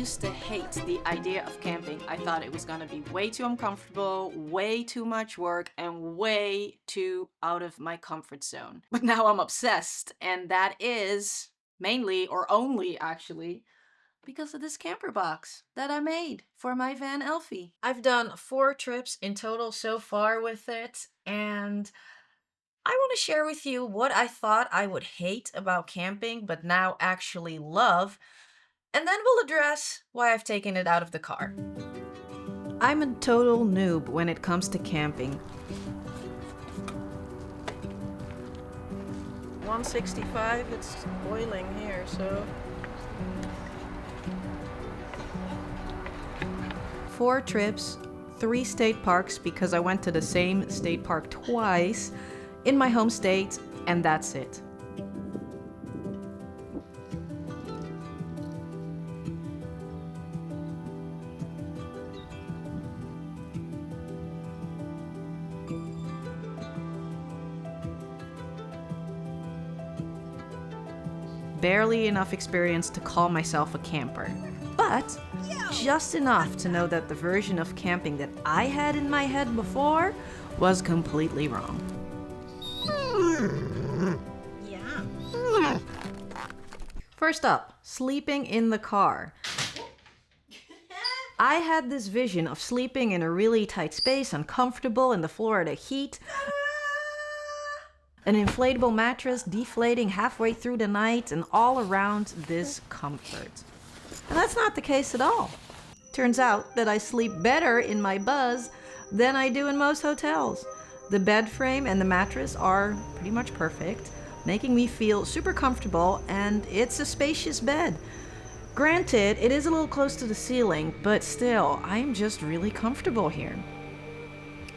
used to hate the idea of camping. I thought it was gonna be way too uncomfortable, way too much work, and way too out of my comfort zone. But now I'm obsessed, and that is mainly, or only actually, because of this camper box that I made for my van Elfie. I've done 4 trips in total so far with it, and I want to share with you what I thought I would hate about camping, but now actually love, and then we'll address why I've taken it out of the car. I'm a total noob when it comes to camping. 165, it's boiling here, so... 4 trips, 3 state parks because I went to the same state park twice in my home state, and that's it. Barely enough experience to call myself a camper, but just enough to know that the version of camping that I had in my head before was completely wrong. Yeah. First up, sleeping in the car. I had this vision of sleeping in a really tight space, uncomfortable in the Florida heat. An inflatable mattress deflating halfway through the night and all around this comfort. And that's not the case at all. Turns out that I sleep better in my Buzz than I do in most hotels. The bed frame and the mattress are pretty much perfect, making me feel super comfortable, and it's a spacious bed. Granted, it is a little close to the ceiling, but still, I'm just really comfortable here.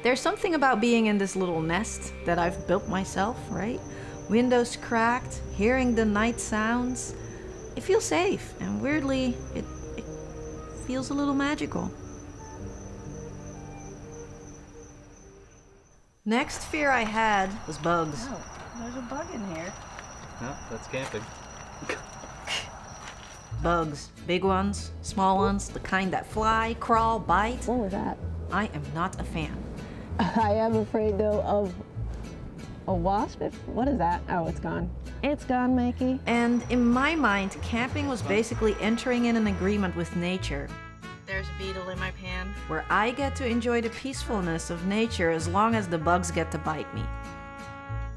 There's something about being in this little nest that I've built myself, right? Windows cracked, hearing the night sounds. It feels safe, and weirdly, it feels a little magical. Next fear I had was bugs. Oh, there's a bug in here. No, that's camping. Bugs. Big ones, small ones, the kind that fly, crawl, bite. What was that? I am not a fan. I am afraid, though, of a wasp. What is that? Oh, it's gone. It's gone, Mikey. And in my mind, camping was basically entering in an agreement with nature. There's a beetle in my pan. Where I get to enjoy the peacefulness of nature as long as the bugs get to bite me.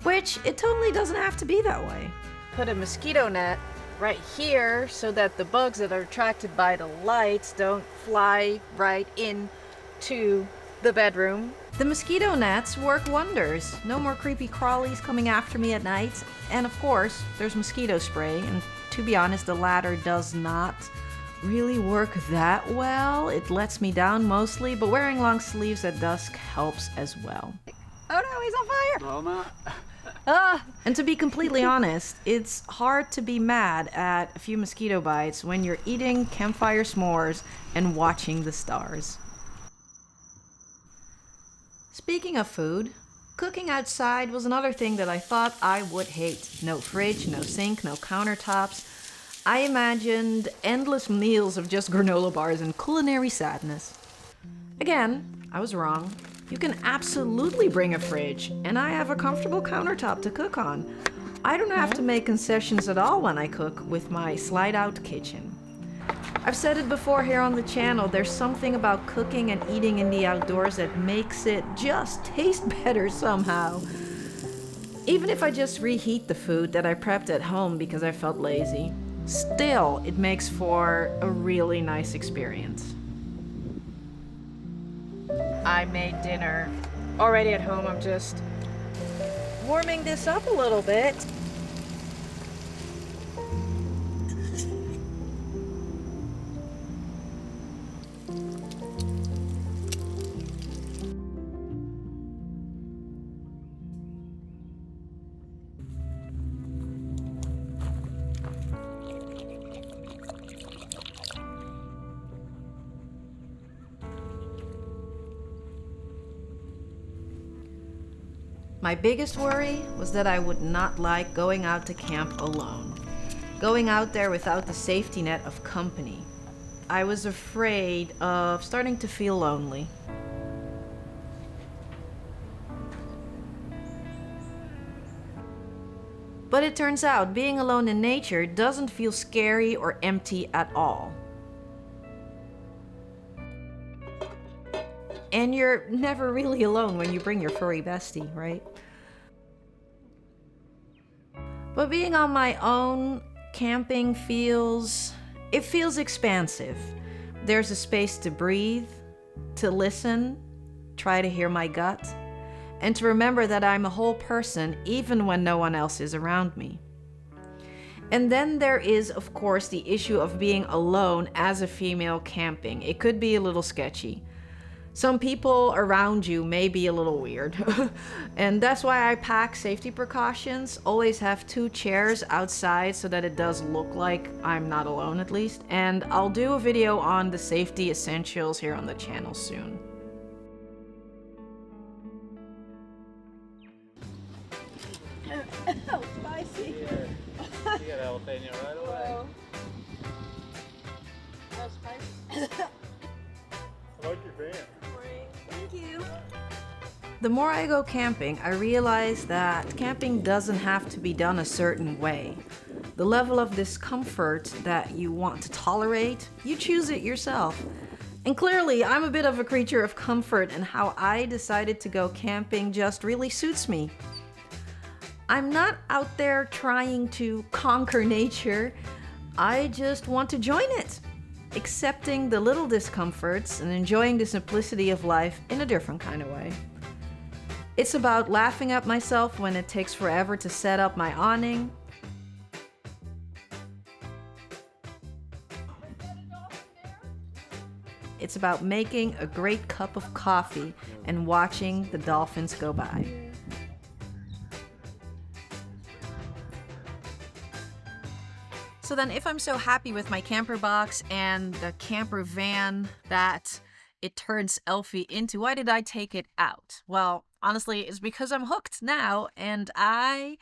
Which, it totally doesn't have to be that way. Put a mosquito net right here so that the bugs that are attracted by the lights don't fly right into the bedroom. The mosquito nets work wonders. No more creepy crawlies coming after me at night. And of course, there's mosquito spray, and to be honest, the latter does not really work that well. It lets me down mostly, but wearing long sleeves at dusk helps as well. Oh no, he's on fire! Well, not. And to be completely honest, it's hard to be mad at a few mosquito bites when you're eating campfire s'mores and watching the stars. Speaking of food, cooking outside was another thing that I thought I would hate. No fridge, no sink, no countertops. I imagined endless meals of just granola bars and culinary sadness. Again, I was wrong. You can absolutely bring a fridge, and I have a comfortable countertop to cook on. I don't have to make concessions at all when I cook with my slide-out kitchen. I've said it before here on the channel, there's something about cooking and eating in the outdoors that makes it just taste better somehow. Even if I just reheat the food that I prepped at home because I felt lazy, still it makes for a really nice experience. I made dinner already at home. I'm just warming this up a little bit. My biggest worry was that I would not like going out to camp alone. Going out there without the safety net of company. I was afraid of starting to feel lonely. But it turns out being alone in nature doesn't feel scary or empty at all. And you're never really alone when you bring your furry bestie, right? But being on my own, camping feels expansive. There's a space to breathe, to listen, try to hear my gut, and to remember that I'm a whole person even when no one else is around me. And then there is, of course, the issue of being alone as a female camping. It could be a little sketchy. Some people around you may be a little weird. And that's why I pack safety precautions. Always have 2 chairs outside so that it does look like I'm not alone at least. And I'll do a video on the safety essentials here on the channel soon. Oh, spicy. Yeah. You got jalapeno right away. Oh, spicy. I like your van. Thank you. The more I go camping, I realize that camping doesn't have to be done a certain way. The level of discomfort that you want to tolerate, you choose it yourself. And clearly, I'm a bit of a creature of comfort, and how I decided to go camping just really suits me. I'm not out there trying to conquer nature. I just want to join it, accepting the little discomforts and enjoying the simplicity of life in a different kind of way. It's about laughing at myself when it takes forever to set up my awning. It's about making a great cup of coffee and watching the dolphins go by. So then if I'm so happy with my camper box and the camper van that it turns Elfie into, why did I take it out? Well, honestly, it's because I'm hooked now, and I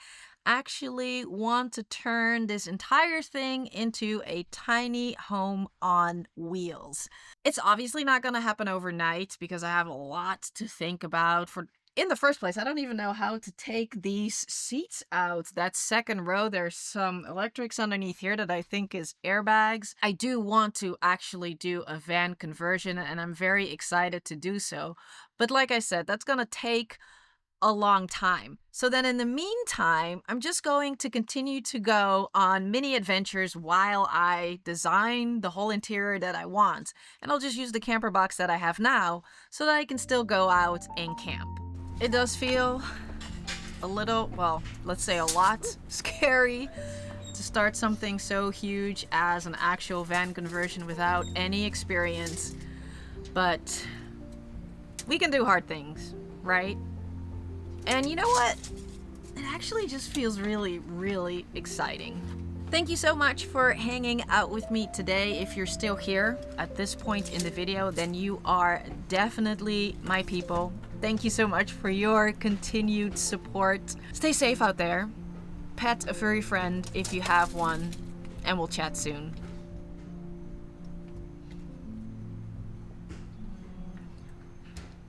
actually want to turn this entire thing into a tiny home on wheels. It's obviously not going to happen overnight because I have a lot to think about. In the first place, I don't even know how to take these seats out. That second row, there's some electrics underneath here that I think is airbags. I do want to actually do a van conversion, and I'm very excited to do so. But like I said, that's gonna take a long time. So then in the meantime, I'm just going to continue to go on mini adventures while I design the whole interior that I want. And I'll just use the camper box that I have now so that I can still go out and camp. It does feel a little, well, let's say a lot scary to start something so huge as an actual van conversion without any experience. But we can do hard things, right? And you know what? It actually just feels really, really exciting. Thank you so much for hanging out with me today. If you're still here at this point in the video, then you are definitely my people. Thank you so much for your continued support. Stay safe out there. Pet a furry friend if you have one, and we'll chat soon.